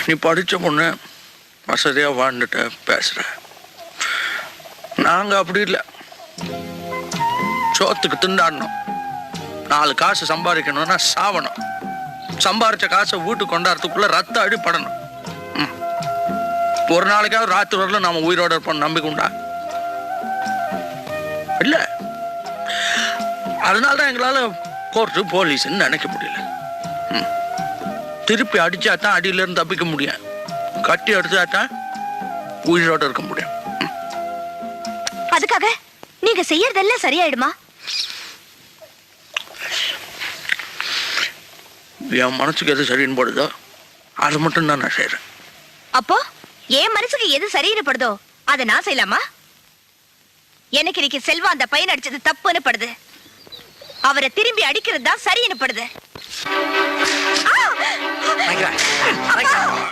நீ படித்த பொண்ணு வசதியாக வாழ்ந்துட்டு பேசுகிற. நாங்கள் அப்படி இல்லை. சோத்துக்கு திண்டாடணும், 4 காசு சம்பாதிக்கணும்னா சாவணும். சம்பாரிச்ச காசை வீட்டுக்கு கொண்டாடுறதுக்குள்ள ரத்த அடிப்படணும். ஒரு நாளைக்காவது ராத்திரி வரல நாம உயிரோட இருப்போம் நம்பிக்கை உண்டா? இல்லை. அதனால்தான் எங்களால் கோர்ட்டு போலீஸ்ன்னு நினைக்க முடியல. திருப்பி அடிச்சாதான் அடியிலிருந்து தப்பிக்க முடியும், கட்டி அடிச்சாதான் உயிரோட இருக்க முடியும். அதுக்காக நீங்க செய்யறதெல்லாம் சரியாயிடுமா? என் மனசுக்கு எது சரின்னு படுதோ அது மட்டும் தான் நான் செய்யறேன். அப்போ என் மனசுக்கு எது சரின்னு படுதோ அதை நான் செய்யலாமா? எனக்கு இன்னைக்கு செல்வா அந்த பையன் அடிச்சது தப்புன்னு படுது. அவரை திரும்பி அடிக்கிறது தான் சரின்னு படுது.